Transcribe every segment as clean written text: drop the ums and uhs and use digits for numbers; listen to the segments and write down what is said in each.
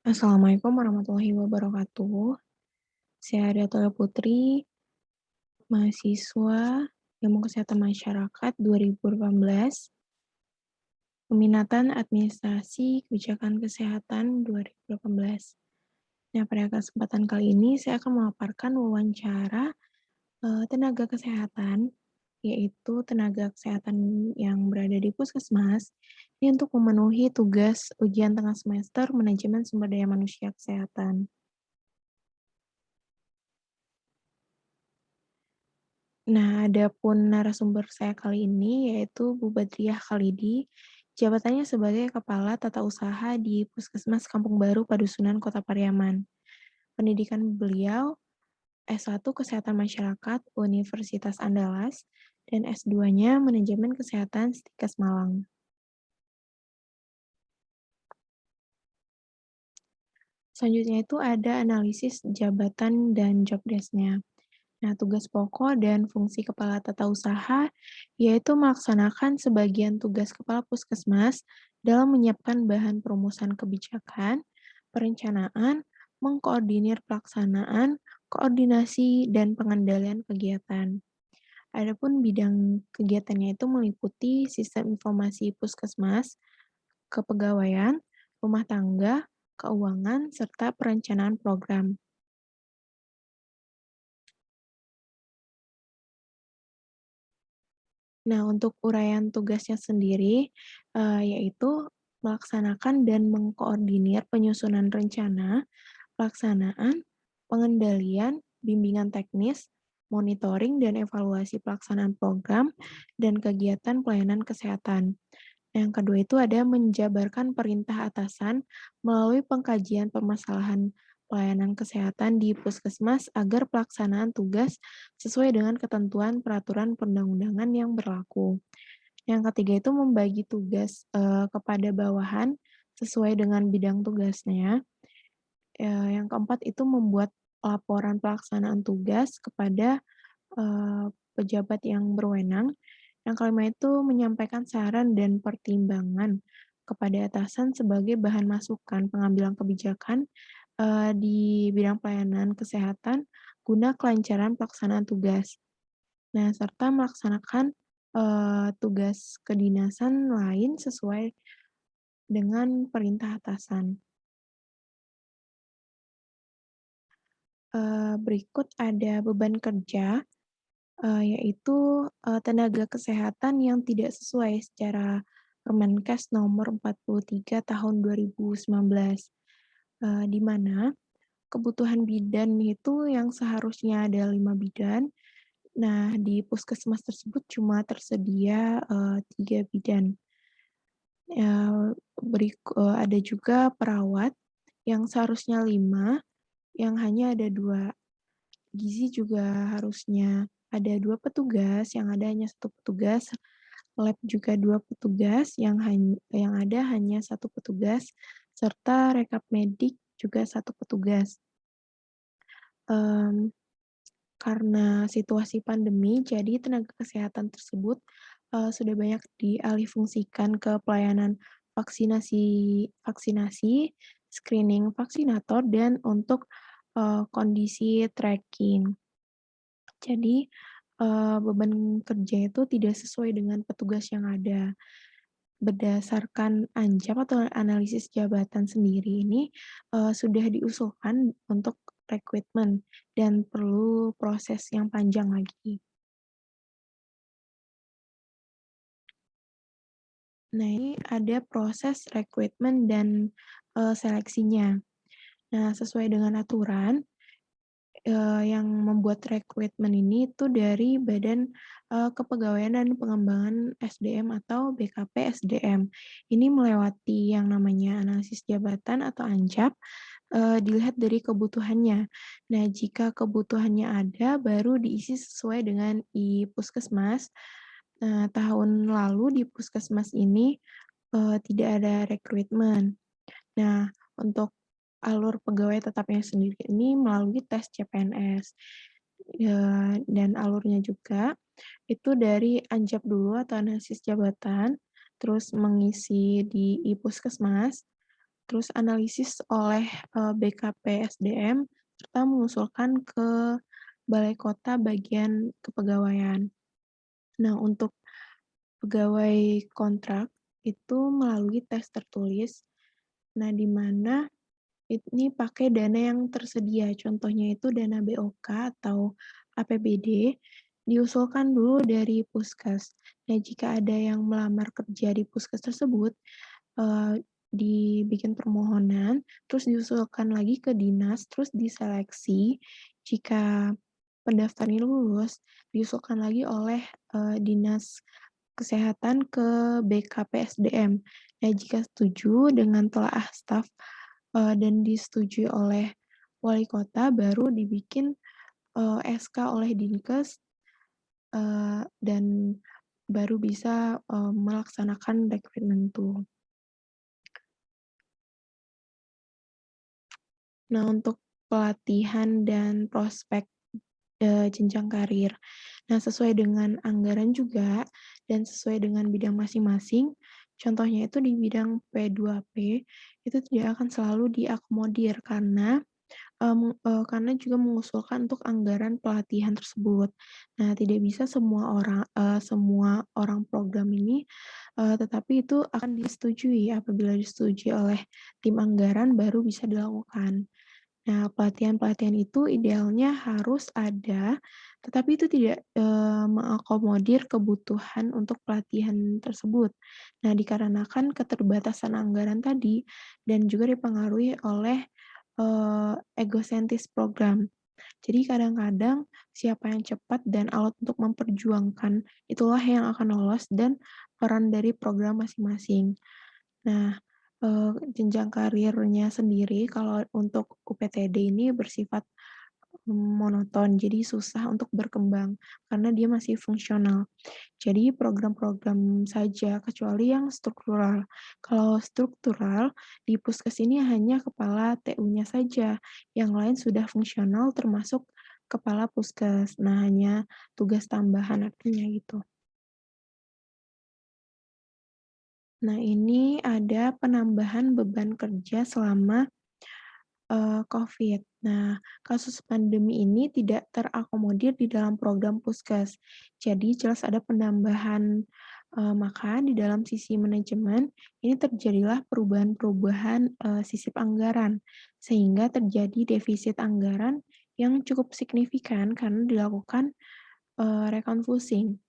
Assalamualaikum warahmatullahi wabarakatuh. Saya Aryatula Putri, mahasiswa Ilmu Kesehatan Masyarakat 2018, peminatan Administrasi Kebijakan Kesehatan 2018. Nah, pada kesempatan kali ini saya akan memaparkan wawancara tenaga kesehatan, yaitu tenaga kesehatan yang berada di puskesmas, ini untuk memenuhi tugas ujian tengah semester manajemen sumber daya manusia kesehatan. Nah, adapun narasumber saya kali ini yaitu Bu Badriah Khalidi, jabatannya sebagai Kepala Tata Usaha di Puskesmas Kampung Baru Padusunan Kota Pariaman. Pendidikan beliau S1 Kesehatan Masyarakat Universitas Andalas dan S2-nya Manajemen Kesehatan Stikes Malang. Selanjutnya itu ada analisis jabatan dan job desk-nya. Nah, tugas pokok dan fungsi kepala tata usaha yaitu melaksanakan sebagian tugas kepala puskesmas dalam menyiapkan bahan perumusan kebijakan, perencanaan, mengkoordinir pelaksanaan, koordinasi, dan pengendalian kegiatan. Adapun bidang kegiatannya itu meliputi sistem informasi puskesmas, kepegawaian, rumah tangga, keuangan, serta perencanaan program. Nah, untuk uraian tugasnya sendiri, yaitu melaksanakan dan mengkoordinir penyusunan rencana, pelaksanaan, pengendalian, bimbingan teknis, monitoring dan evaluasi pelaksanaan program, dan kegiatan pelayanan kesehatan. Yang kedua itu ada menjabarkan perintah atasan melalui pengkajian permasalahan pelayanan kesehatan di puskesmas agar pelaksanaan tugas sesuai dengan ketentuan peraturan perundang-undangan yang berlaku. Yang ketiga itu membagi tugas kepada bawahan sesuai dengan bidang tugasnya. Yang keempat itu membuat laporan pelaksanaan tugas kepada pejabat yang berwenang. Yang kelima itu menyampaikan saran dan pertimbangan kepada atasan sebagai bahan masukan pengambilan kebijakan di bidang pelayanan kesehatan guna kelancaran pelaksanaan tugas. Nah, serta melaksanakan tugas kedinasan lain sesuai dengan perintah atasan. Berikut ada beban kerja, yaitu, tenaga kesehatan yang tidak sesuai secara Permenkes nomor 43 tahun 2019, di mana kebutuhan bidan itu yang seharusnya ada 5 bidan, nah di puskesmas tersebut cuma tersedia, 3 bidan. Ada juga perawat yang seharusnya 5, yang hanya ada 2. Gizi juga harusnya ada 2 petugas, yang ada hanya 1 petugas. Lab juga 2 petugas, yang ada hanya 1 petugas, serta rekap medik juga 1 petugas. Mmm, karena situasi pandemi, jadi tenaga kesehatan tersebut, sudah banyak dialihfungsikan ke pelayanan vaksinasi vaksinasi, screening vaksinator, dan untuk, kondisi tracking. Jadi, beban kerja itu tidak sesuai dengan petugas yang ada. Berdasarkan ANJAP atau analisis jabatan sendiri ini, sudah diusulkan untuk rekrutmen dan perlu proses yang panjang lagi. Nah, ini ada proses rekrutmen dan, seleksinya. Nah, sesuai dengan aturan, yang membuat rekrutmen ini tuh dari Badan, Kepegawaian dan Pengembangan SDM atau BKP SDM. Ini melewati yang namanya analisis jabatan atau ANJAP, dilihat dari kebutuhannya. Nah, jika kebutuhannya ada, baru diisi sesuai dengan di puskesmas. Nah, tahun lalu di puskesmas ini, tidak ada rekrutmen. Nah, untuk alur pegawai tetapnya sendiri ini melalui tes CPNS, dan alurnya juga itu dari Anjap dulu atau analisis jabatan, terus mengisi di Puskesmas, terus analisis oleh, BKPSDM, serta mengusulkan ke Balai Kota bagian kepegawaian. Nah, untuk pegawai kontrak itu melalui tes tertulis, nah di mana ini pakai dana yang tersedia, contohnya itu dana BOK atau APBD, diusulkan dulu dari Puskes. Nah, jika ada yang melamar kerja di Puskes tersebut, dibikin permohonan, terus diusulkan lagi ke dinas, terus diseleksi. Jika pendaftar ini lulus, diusulkan lagi oleh, dinas kesehatan ke BKPSDM. Nah, jika setuju dengan telaah staf, dan disetujui oleh wali kota, baru dibikin, SK oleh Dinkes, dan baru bisa, melaksanakan rekrutmen tuh. Nah, untuk pelatihan dan prospek, jenjang karir. Nah, sesuai dengan anggaran juga dan sesuai dengan bidang masing-masing, contohnya itu di bidang P2P, itu tidak akan selalu diakomodir karena juga mengusulkan untuk anggaran pelatihan tersebut. Nah, tidak bisa semua orang program ini, tetapi itu akan disetujui. Apabila disetujui oleh tim anggaran baru bisa dilakukan. Nah, pelatihan-pelatihan itu idealnya harus ada, tetapi itu tidak, mengakomodir kebutuhan untuk pelatihan tersebut. Nah, dikarenakan keterbatasan anggaran tadi dan juga dipengaruhi oleh, egosentris program. Jadi kadang-kadang siapa yang cepat dan alot untuk memperjuangkan, itulah yang akan lolos dan peran dari program masing-masing. Nah, jenjang karirnya sendiri kalau untuk UPTD ini bersifat monoton, jadi susah untuk berkembang karena dia masih fungsional. Jadi program-program saja kecuali yang struktural. Kalau struktural di Puskes ini hanya kepala TU-nya saja, yang lain sudah fungsional termasuk kepala Puskes. Nah, hanya tugas tambahan artinya gitu. Nah, ini ada penambahan beban kerja selama Covid. Nah, kasus pandemi ini tidak terakomodir di dalam program Puskes. Jadi jelas ada penambahan, maka di dalam sisi manajemen, ini terjadilah perubahan-perubahan, sisip anggaran, sehingga terjadi defisit anggaran yang cukup signifikan karena dilakukan, refocusing.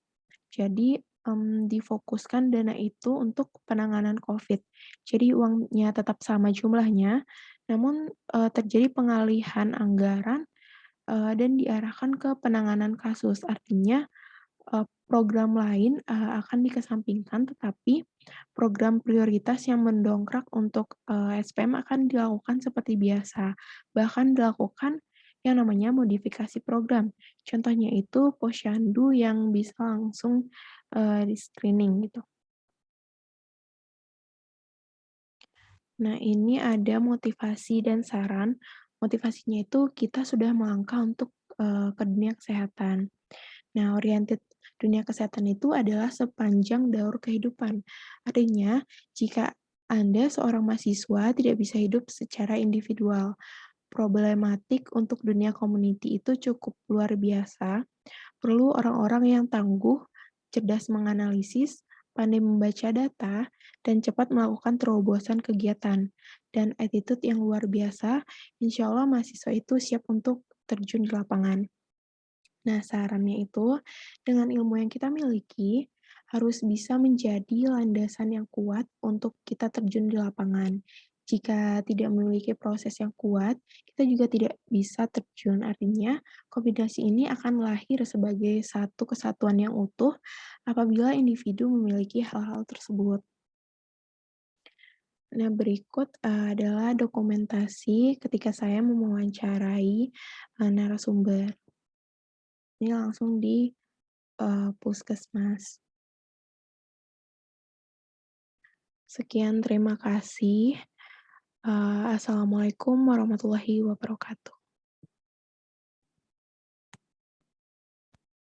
Jadi, difokuskan dana itu untuk penanganan Covid. Jadi uangnya tetap sama jumlahnya, namun, terjadi pengalihan anggaran, dan diarahkan ke penanganan kasus. Artinya, program lain, akan dikesampingkan, tetapi program prioritas yang mendongkrak untuk, SPM akan dilakukan seperti biasa. Bahkan dilakukan yang namanya modifikasi program. Contohnya itu Posyandu yang bisa langsung, di-screening gitu. Nah, ini ada motivasi dan saran. Motivasinya itu kita sudah melangkah untuk, ke dunia kesehatan. Nah, oriented dunia kesehatan itu adalah sepanjang daur kehidupan. Artinya, jika Anda seorang mahasiswa tidak bisa hidup secara individual, problematik untuk dunia community itu cukup luar biasa. Perlu orang-orang yang tangguh, cerdas menganalisis, pandai membaca data, dan cepat melakukan terobosan kegiatan. Dan attitude yang luar biasa, insya Allah mahasiswa itu siap untuk terjun di lapangan. Nah, sarannya itu, dengan ilmu yang kita miliki, harus bisa menjadi landasan yang kuat untuk kita terjun di lapangan. Jika tidak memiliki proses yang kuat, kita juga tidak bisa terjun. Artinya, kombinasi ini akan lahir sebagai satu kesatuan yang utuh apabila individu memiliki hal-hal tersebut. Nah, berikut adalah dokumentasi ketika saya mewawancarai narasumber. Ini langsung di puskesmas. Sekian, terima kasih. Assalamualaikum warahmatullahi wabarakatuh.